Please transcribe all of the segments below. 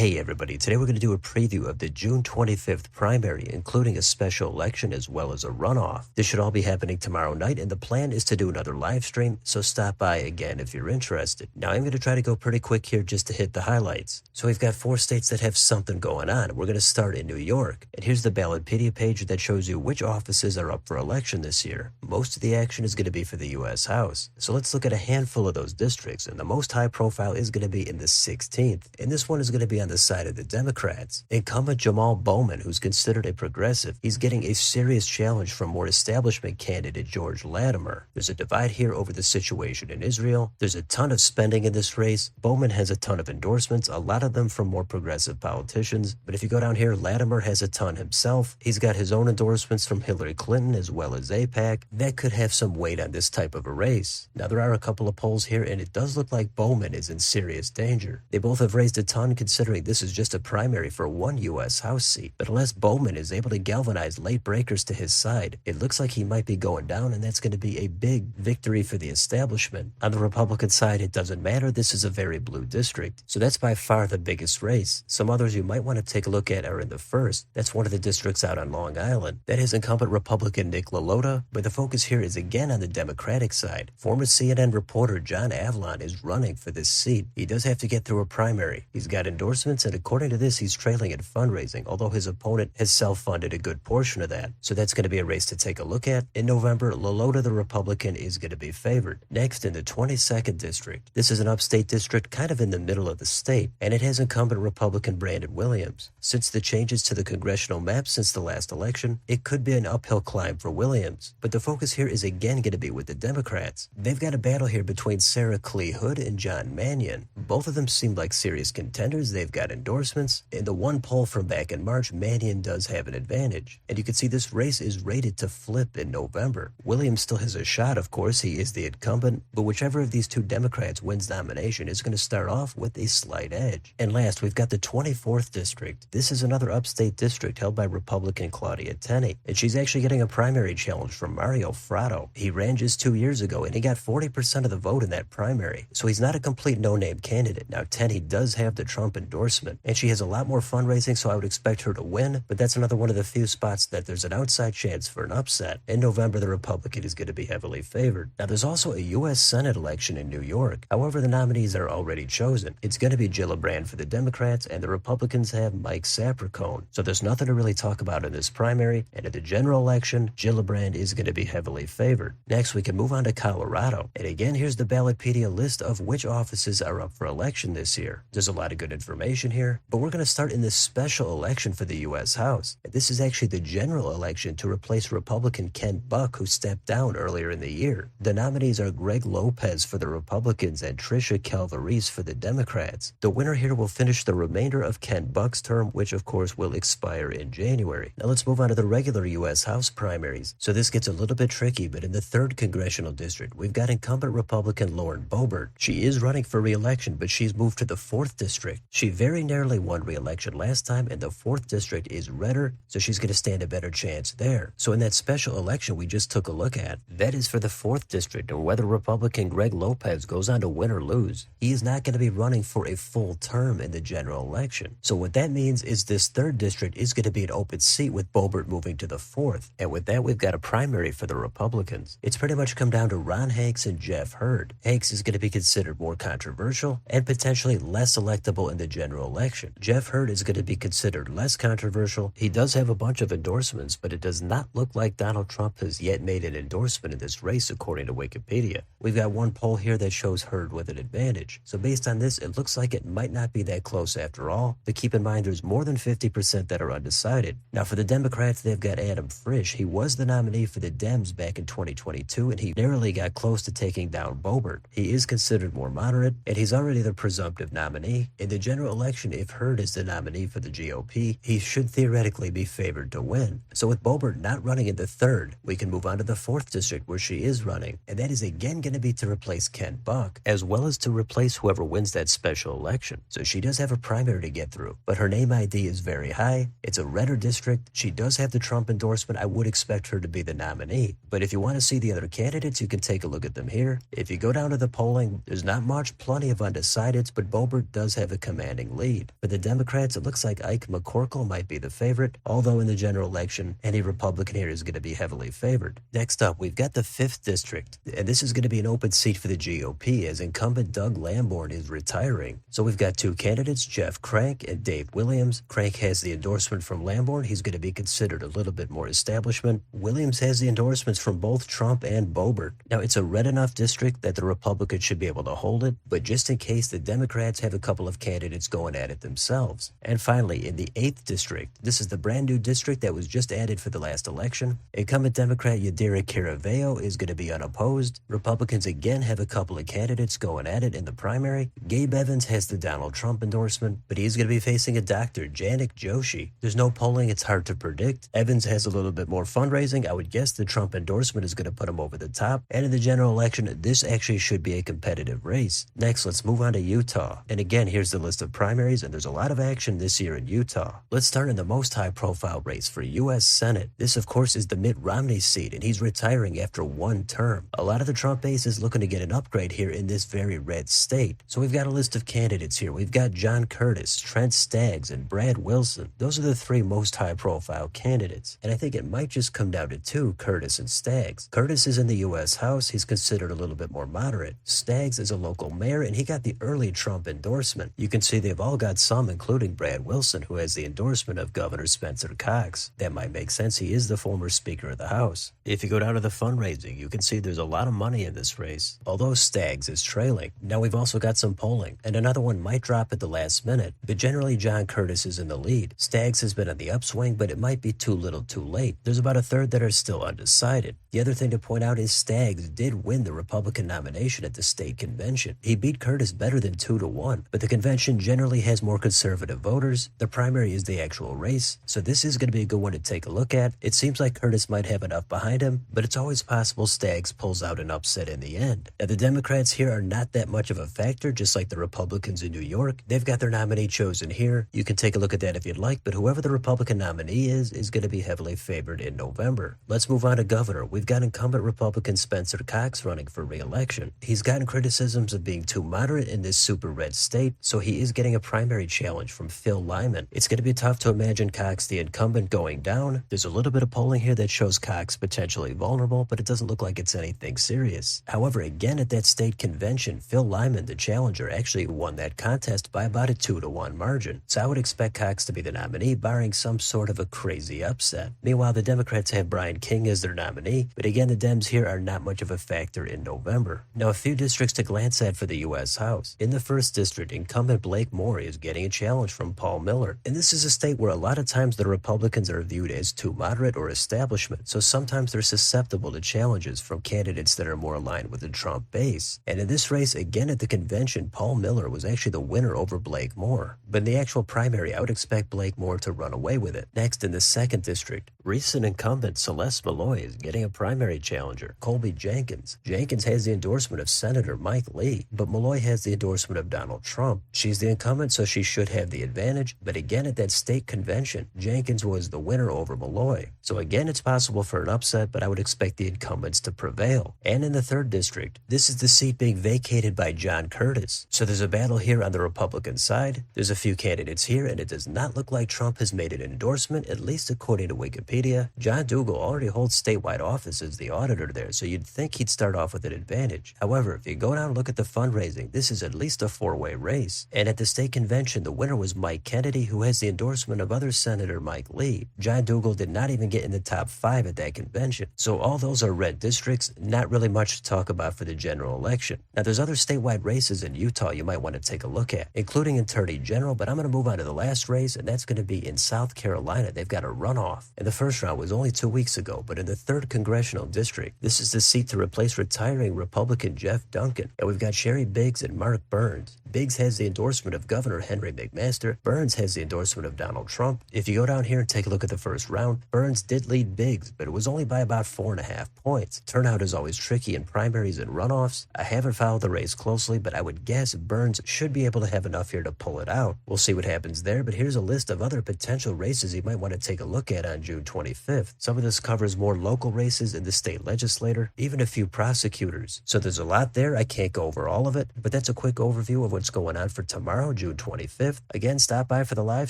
Hey everybody, today we're going to do a preview of the June 25th primary, including a special election as well as a runoff. This should all be happening tomorrow night, and the plan is to do another live stream, so stop by again if you're interested. Now I'm going to try to go pretty quick here just to hit the highlights. So we've got 4 states that have something going on. We're going to start in New York, and here's the Ballotpedia page that shows you which offices are up for election this year. Most of the action is going to be for the U.S. House. So let's look at a handful of those districts, and the most high profile is going to be in the 16th, and this one is going to be on the side of the Democrats. Incumbent Jamal Bowman, who's considered a progressive, he's getting a serious challenge from more establishment candidate George Latimer. There's a divide here over the situation in Israel. There's a ton of spending in this race. Bowman has a ton of endorsements, a lot of them from more progressive politicians. But if you go down here, Latimer has a ton himself. He's got his own endorsements from Hillary Clinton as well as AIPAC. That could have some weight on this type of a race. Now there are a couple of polls here, and it does look like Bowman is in serious danger. They both have raised a ton considering this is just a primary for one U.S. House seat. But unless Bowman is able to galvanize late breakers to his side, it looks like he might be going down, and that's going to be a big victory for the establishment. On the Republican side, it doesn't matter. This is a very blue district. So that's by far the biggest race. Some others you might want to take a look at are in the 1st. That's one of the districts out on Long Island. That is incumbent Republican Nick LaLota, but the focus here is again on the Democratic side. Former CNN reporter John Avlon is running for this seat. He does have to get through a primary. He's got endorsements, and according to this, he's trailing in fundraising, although his opponent has self-funded a good portion of that. So that's going to be a race to take a look at. In November, LaLota, the Republican, is going to be favored. Next, in the 22nd district. This is an upstate district kind of in the middle of the state, and it has incumbent Republican Brandon Williams. Since the changes to the congressional map since the last election, it could be an uphill climb for Williams. But the focus here is again going to be with the Democrats. They've got a battle here between Sarah Clee Hood and John Mannion. Both of them seem like serious contenders. They've got endorsements. In the one poll from back in March, Mannion does have an advantage. And you can see this race is rated to flip in November. Williams still has a shot, of course. He is the incumbent. But whichever of these two Democrats wins nomination is going to start off with a slight edge. And last, we've got the 24th district. This is another upstate district held by Republican Claudia Tenney. And she's actually getting a primary challenge from Mario Fratto. He ran just 2 years ago, and he got 40% of the vote in that primary. So he's not a complete no-name candidate. Now, Tenney does have the Trump endorsement, and she has a lot more fundraising, so I would expect her to win, but that's another one of the few spots that there's an outside chance for an upset. In November, the Republican is going to be heavily favored. Now, there's also a U.S. Senate election in New York. However, the nominees are already chosen. It's going to be Gillibrand for the Democrats, and the Republicans have Mike Sapercohn. So there's nothing to really talk about in this primary, and in the general election, Gillibrand is going to be heavily favored. Next, we can move on to Colorado. And again, here's the Ballotpedia list of which offices are up for election this year. There's a lot of good information here, but we're going to start in this special election for the U.S. House. And this is actually the general election to replace Republican Kent Buck, who stepped down earlier in the year. The nominees are Greg Lopez for the Republicans and Tricia Calvarese for the Democrats. The winner here will finish the remainder of Kent Buck's term, which of course will expire in January. Now let's move on to the regular U.S. House primaries. So this gets a little bit tricky, but in the 3rd congressional district, we've got incumbent Republican Lauren Boebert. She is running for re-election, but she's moved to the 4th district. She very narrowly won re-election last time, and the 4th district is redder, so she's going to stand a better chance there. So in that special election we just took a look at, that is for the 4th district, and whether Republican Greg Lopez goes on to win or lose, he is not going to be running for a full term in the general election. So what that means is this 3rd district is going to be an open seat with Boebert moving to the 4th, and with that we've got a primary for the Republicans. It's pretty much come down to Ron Hanks and Jeff Hurd. Hanks is going to be considered more controversial and potentially less electable in the general election. Jeff Hurd is going to be considered less controversial. He does have a bunch of endorsements, but it does not look like Donald Trump has yet made an endorsement in this race, according to Wikipedia. We've got one poll here that shows Hurd with an advantage. So based on this, it looks like it might not be that close after all. But keep in mind, there's more than 50% that are undecided. Now for the Democrats, they've got Adam Frisch. He was the nominee for the Dems back in 2022, and he narrowly got close to taking down Boebert. He is considered more moderate, and he's already the presumptive nominee. In the general election, if Hurd is the nominee for the GOP, he should theoretically be favored to win. So with Boebert not running in the 3rd, we can move on to the 4th district where she is running, and that is again going to be to replace Kent Buck, as well as to replace whoever wins that special election. So she does have a primary to get through, but her name ID is very high. It's a redder district. She does have the Trump endorsement. I would expect her to be the nominee. But if you want to see the other candidates, you can take a look at them here. If you go down to the polling, there's not much, plenty of undecideds, but Boebert does have a commanding strong lead. For the Democrats, it looks like Ike McCorkle might be the favorite, although in the general election, any Republican here is going to be heavily favored. Next up, we've got the 5th District, and this is going to be an open seat for the GOP as incumbent Doug Lamborn is retiring. So we've got two candidates, Jeff Crank and Dave Williams. Crank has the endorsement from Lamborn. He's going to be considered a little bit more establishment. Williams has the endorsements from both Trump and Boebert. Now, it's a red enough district that the Republicans should be able to hold it, but just in case, the Democrats have a couple of candidates going at it themselves. And finally, in the 8th District, this is the brand new district that was just added for the last election. Incumbent Democrat Yadira Caraveo is going to be unopposed. Republicans again have a couple of candidates going at it in the primary. Gabe Evans has the Donald Trump endorsement, but he's going to be facing a Dr. Janik Joshi. There's no polling, it's hard to predict. Evans has a little bit more fundraising. I would guess the Trump endorsement is going to put him over the top. And in the general election, this actually should be a competitive race. Next, let's move on to Utah. And again, here's the list of primaries, and there's a lot of action this year in Utah. Let's start in the most high-profile race for U.S. Senate. This, of course, is the Mitt Romney seat, and he's retiring after one term. A lot of the Trump base is looking to get an upgrade here in this very red state. So we've got a list of candidates here. We've got John Curtis, Trent Staggs, and Brad Wilson. Those are the three most high-profile candidates. And I think it might just come down to two, Curtis and Staggs. Curtis is in the U.S. House. He's considered a little bit more moderate. Staggs is a local mayor, and he got the early Trump endorsement. You can see they've all got some, including Brad Wilson, who has the endorsement of Governor Spencer Cox. That might make sense. He is the former Speaker of the House. If you go down to the fundraising, you can see there's a lot of money in this race, although Staggs is trailing. Now we've also got some polling, and another one might drop at the last minute, but generally John Curtis is in the lead. Staggs has been on the upswing, but it might be too little too late. There's about a third that are still undecided. The other thing to point out is Staggs did win the Republican nomination at the state convention. He beat Curtis better than 2-1, but the convention generally has more conservative voters. The primary is the actual race, so this is going to be a good one to take a look at. It seems like Curtis might have enough behind him, but it's always possible Staggs pulls out an upset in the end. Now, the Democrats here are not that much of a factor, just like the Republicans in New York. They've got their nominee chosen here. You can take a look at that if you'd like, but whoever the Republican nominee is going to be heavily favored in November. Let's move on to governor. We've got incumbent Republican Spencer Cox running for re-election. He's gotten criticisms of being too moderate in this super red state, so he is getting a primary challenge from Phil Lyman. It's going to be tough to imagine Cox, the incumbent, going down. There's a little bit of polling here that shows Cox potentially vulnerable, but it doesn't look like it's anything serious. However, again at that state convention, Phil Lyman, the challenger, actually won that contest by about a 2-1 margin. So I would expect Cox to be the nominee, barring some sort of a crazy upset. Meanwhile, the Democrats have Brian King as their nominee, but again, the Dems here are not much of a factor in November. Now, a few districts to glance at for the U.S. House. In the 1st District, incumbent Blake Moore is getting a challenge from Paul Miller. And this is a state where a lot of times the Republicans are viewed as too moderate or establishment, so sometimes they're susceptible to challenges from candidates that are more aligned with the Trump base. And in this race, again at the convention, Paul Miller was actually the winner over Blake Moore. But in the actual primary, I would expect Blake Moore to run away with it. Next, in the 2nd District, recent incumbent Celeste Malloy is getting a primary challenger, Colby Jenkins. Jenkins has the endorsement of Senator Mike Lee, but Malloy has the endorsement of Donald Trump. She's the incumbent, so she should have the advantage, but again at that state convention, Jenkins was the winner over Malloy. So again, it's possible for an upset, but I would expect the incumbents to prevail. And in the 3rd District, this is the seat being vacated by John Curtis. So there's a battle here on the Republican side. There's a few candidates here, and it does not look like Trump has made an endorsement, at least according to Wikipedia. John Dougal already holds statewide office as the auditor there, so you'd think he'd start off with an advantage. However, if you go down and look at the fundraising, this is at least a 4-way race. And at the state convention, the winner was Mike Kennedy, who has the endorsement of other Senator Mike Lee. John Dougal did not even get in the top 5 at that convention. So all those are red districts, not really much to talk about for the general election. Now, there's other statewide races in Utah you might want to take a look at, including Attorney General, but I'm going to move on to the last race, and that's going to be in South Carolina. They've got a runoff. And the first round was only 2 weeks ago, but in the 3rd Congressional District, this is the seat to replace retiring Republican Jeff Duncan. And we've got Sherry Biggs and Mark Burns. Biggs has the endorsement of Governor Henry McMaster. Burns has the endorsement of Donald Trump. If you go down here and take a look at the first round, Burns did lead Biggs, but it was only by about 4.5 points. Turnout is always tricky in primaries and runoffs. I haven't followed the race closely, but I would guess Burns should be able to have enough here to pull it out. We'll see what happens there, but here's a list of other potential races you might want to take a look at on June 25th. Some of this covers more local races in the state legislature, even a few prosecutors. So there's a lot there. I can't go over all of it, but that's a quick overview of what's going on for tomorrow. tomorrow, June 25th. Again, stop by for the live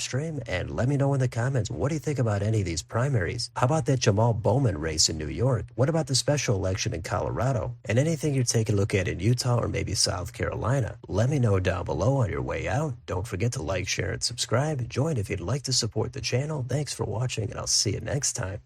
stream and let me know in the comments, what do you think about any of these primaries? How about that Jamal Bowman race in New York? What about the special election in Colorado? And anything you're taking a look at in Utah or maybe South Carolina? Let me know down below on your way out. Don't forget to like, share, and subscribe. Join if you'd like to support the channel. Thanks for watching, and I'll see you next time.